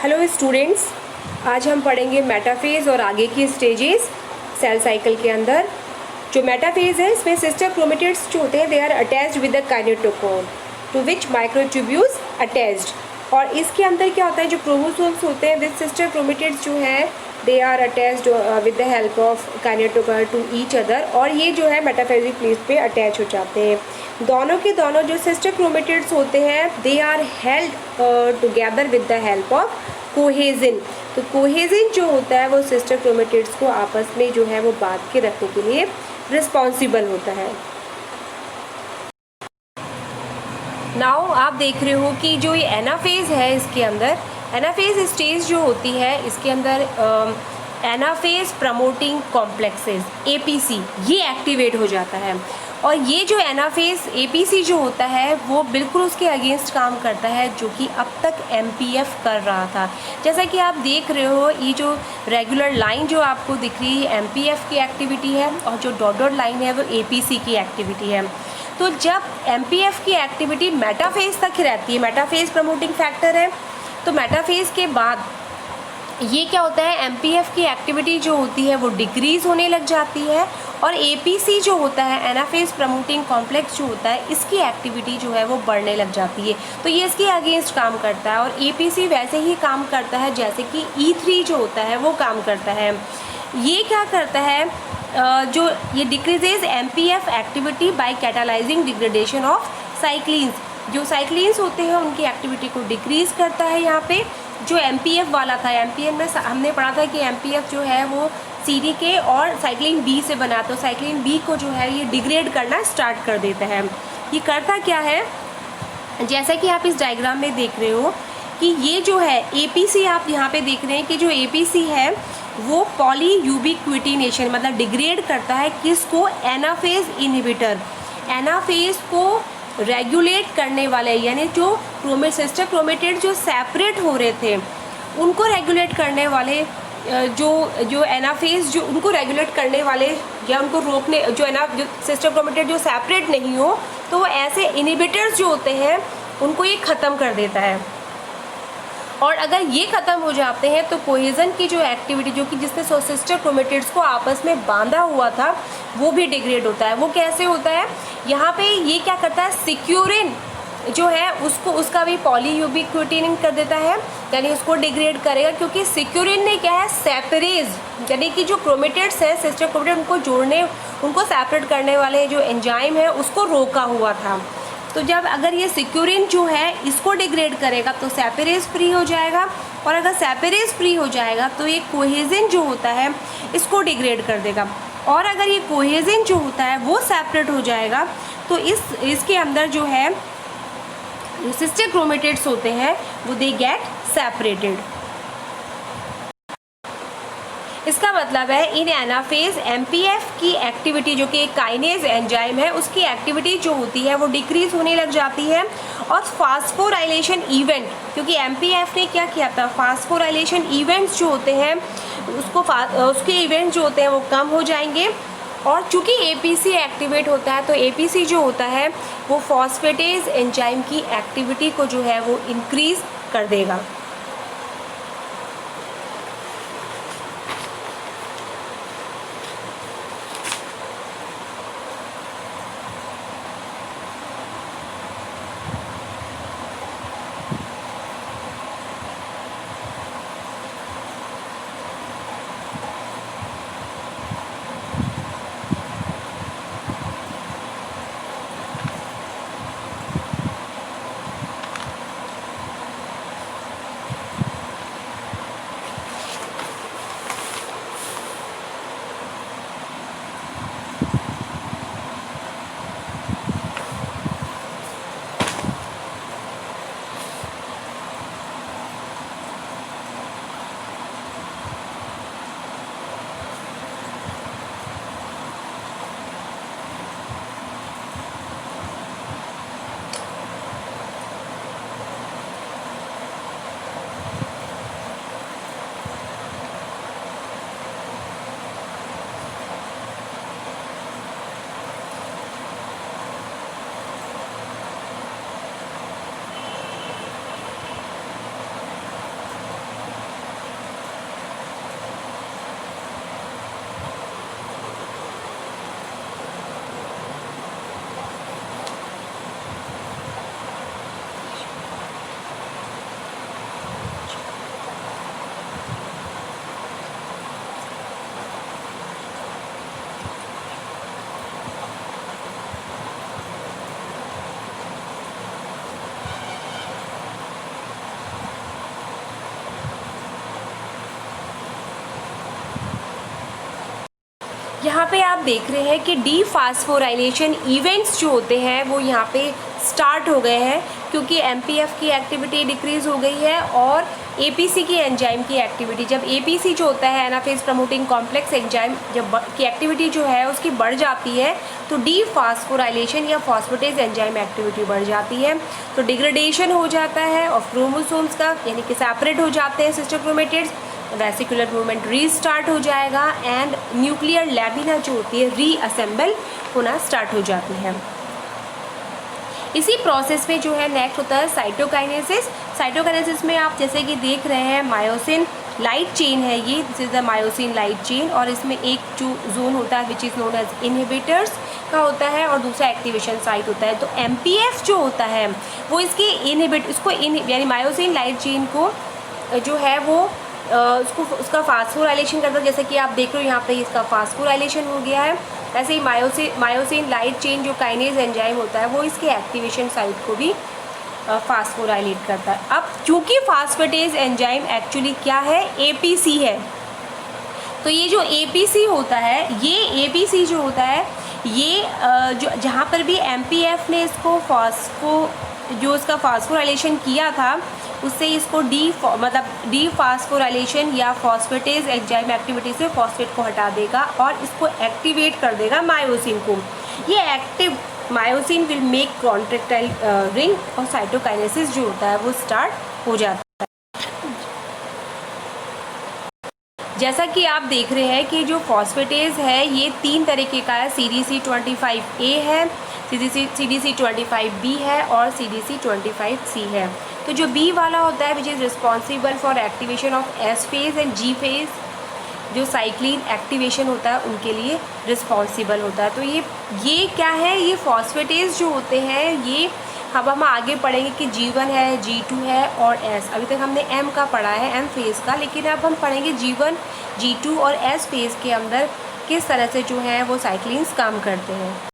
Hello students, आज हम पढ़ेंगे मेटाफेज और आगे की स्टेजेस सेल साइकिल के अंदर। जो मेटाफेज है इसमें सिस्टर क्रोमेटिड्स जो होते हैं they are attached with the kinetochore to which microtubules attached. और इसके अंदर क्या होता है, जो क्रोमोसोम्स होते हैं विद सिस्टर क्रोमेटिड्स जो है they are attached with the help of kinetochore to each other, और ये जो है मेटाफेजिक प्लेट पे अटैच हो जाते हैं। दोनों के दोनों जो सिस्टर क्रोमेटिड्स होते हैं they are held together with the help of cohesin. तो कोहेजन जो होता है वो सिस्टर क्रोमेटिड्स को आपस में जो है वो बांध के रखने के लिए रिस्पॉन्सिबल होता है। नाउ आप देख रहे हो कि जो ये एनाफेज है इसके अंदर एनाफेज स्टेज जो होती है इसके अंदर एनाफेज प्रमोटिंग कॉम्प्लेक्सेस एपीसी ये एक्टिवेट हो जाता है। और ये जो एनाफेज एपीसी जो होता है वो बिल्कुल उसके अगेंस्ट काम करता है जो कि अब तक एमपीएफ कर रहा था। जैसा कि आप देख रहे हो ये जो रेगुलर लाइन जो आपको दिख रही है एमपीएफ की एक्टिविटी है और जो डॉटेड लाइन है वो एपीसी की एक्टिविटी है। तो जब एमपीएफ की एक्टिविटी मेटाफेज तक रहती है, मेटाफेज प्रमोटिंग फैक्टर है, तो मेटाफेज के बाद ये क्या होता है एमपीएफ की एक्टिविटी जो होती है वो डिक्रीज़ होने लग जाती है और एपीसी जो होता है एनाफेज प्रमोटिंग कॉम्प्लेक्स जो होता है इसकी एक्टिविटी जो है वो बढ़ने लग जाती है। तो ये इसके अगेंस्ट काम करता है और एपीसी वैसे ही काम करता है जैसे कि E3 जो होता है वो काम करता है। ये क्या करता है, जो ये decreases MPF activity by catalysing degradation of cyclins. जो साइक्लिन्स होते हैं उनकी एक्टिविटी को डिक्रीज़ करता है। यहाँ पे जो एमपीएफ वाला था, एमपीएफ में हमने पढ़ा था कि एमपीएफ जो है वो सीडीके और साइक्लिन बी से बना, तो साइक्लिन बी को जो है ये डिग्रेड करना स्टार्ट कर देता है। ये करता क्या है, जैसा कि आप इस डायग्राम में देख रहे हो कि ये जो है एपीसी, आप यहाँ पे देख रहे हैं कि जो एपीसी है वो पॉली यूबिक्विटिनेशन मतलब डिग्रेड करता है किसको, एनाफेज इनहिबिटर। एनाफेज को रेगुलेट करने वाले यानी जो सिस्टर क्रोमेटिड जो सेपरेट हो रहे थे उनको रेगुलेट करने वाले जो एनाफेज जो उनको रेगुलेट करने वाले या उनको रोकने जो सिस्टर क्रोमेटिड जो सेपरेट नहीं हो तो वो ऐसे इनहिबिटर्स जो होते हैं उनको ये ख़त्म कर देता है। और अगर ये ख़त्म हो जाते हैं तो कोहेजन की जो एक्टिविटी जो कि जिसने सिस्टर क्रोमेटिड्स को आपस में बांधा हुआ था वो भी डिग्रेड होता है। वो कैसे होता है, यहाँ पे ये क्या करता है, सिक्योरिन जो है उसको उसका भी पॉलीयूबिक्विटिन कर देता है यानी उसको डिग्रेड करेगा, क्योंकि सिक्योरिन ने क्या है सेपरेज यानी कि जो क्रोमेटिड्स हैं सिस्टर क्रोमेटिड उनको जोड़ने उनको सेपरेट करने वाले जो एंजाइम है उसको रोका हुआ था। तो जब अगर ये सिक्योरिन जो है इसको डिग्रेड करेगा तो सेपरेज फ्री हो जाएगा, और अगर सेपरेज फ्री हो जाएगा तो ये कोहेजन जो होता है इसको डिग्रेड कर देगा, और अगर ये कोहेजन जो होता है वो सेपरेट हो जाएगा तो इसके अंदर जो है सिस्टर क्रोमेटिड्स होते हैं वो दे गेट सेपरेटेड। इसका मतलब है इन एनाफेज एमपीएफ की एक्टिविटी जो कि एक काइनेज एंजाइम है उसकी एक्टिविटी जो होती है वो डिक्रीज होने लग जाती है, और फास्फोराइलेशन इवेंट, क्योंकि एमपीएफ ने क्या किया था फास्फोराइलेशन इवेंट्स जो होते हैं उसके इवेंट जो होते हैं वो कम हो जाएंगे। और चूँकि एपीसी एक्टिवेट होता है तो एपीसी जो होता है वो फॉस्फेटेज एंजाइम की एक्टिविटी को जो है वो इंक्रीज़ कर देगा। यहाँ पे आप देख रहे हैं कि डीफास्फोराइलेशन इवेंट्स जो होते हैं वो यहाँ पे स्टार्ट हो गए हैं, क्योंकि एमपीएफ की एक्टिविटी डिक्रीज़ हो गई है और एपीसी की एंजाइम की एक्टिविटी, जब एपीसी जो होता है एनाफेज प्रमोटिंग कॉम्प्लेक्स एंजाइम जब की एक्टिविटी जो है उसकी बढ़ जाती है तो डीफास्फोराइलेशन या फॉस्फेटेज एंजाइम एक्टिविटी बढ़ जाती है, तो डिग्रेडेशन हो जाता है और क्रोमोसोम्स का यानी कि सेपरेट हो जाते हैं sister chromatids, vesicular movement restart हो जाएगा एंड न्यूक्लियर लैमिना जो होती है रीअसेंबल होना स्टार्ट हो जाती है। इसी प्रोसेस में जो है नेक्स्ट होता है साइटोकाइनेसिस। साइटोकाइनेसिस में आप जैसे कि देख रहे हैं मायोसिन लाइट चेन है ये, this is the myosin light chain, और इसमें एक जो जोन होता है which is known as inhibitors का होता है और दूसरा एक्टिवेशन साइट होता है। तो एमपीएफ जो होता है वो इसके यानी मायोसिन लाइट चेन को जो है वो उसका फास्फोराइलेशन करता है, जैसे कि आप देख रहे हो यहाँ पे इसका फास्फोराइलेशन हो गया है। ऐसे ही मायोसिन लाइट चेन जो काइनेज एंजाइम होता है वो इसके एक्टिवेशन साइट को भी फास्फोराइलेट करता है। अब चूँकि फास्फेटेज एंजाइम एक्चुअली क्या है, एपीसी है, तो ये जो एपीसी होता है, ये एपीसी जो होता है ये जो जहाँ पर भी एमपीएफ ने इसको जो इसका फास्फोराइलेशन किया था उससे इसको डीफास्फोराइलेशन या फॉस्फेटेज एंजाइम एक्टिविटी से फॉस्फेट को हटा देगा और इसको एक्टिवेट कर देगा मायोसिन को। ये active myosin will make contractile ring और साइटोकाइनेसिस जो होता है वो स्टार्ट हो जाता है। जैसा कि आप देख रहे हैं कि जो फॉस्फेटेज है ये 3 तरीके का है, CDC25A है, CDC25B है और CDC25C है। तो जो B वाला होता है which is responsible for activation of S phase and G phase, जो साइक्लिन एक्टिवेशन होता है उनके लिए रिस्पॉन्सिबल होता है। तो ये क्या है, ये फॉस्फेटेज जो होते हैं ये अब हम आगे पढ़ेंगे कि G1 है, G2 है और S। अभी तक हमने M का पढ़ा है, M फेज़ का, लेकिन अब हम पढ़ेंगे G1, G2 और S फेज़ के अंदर किस तरह से जो है वो साइक्लिन्स काम करते हैं।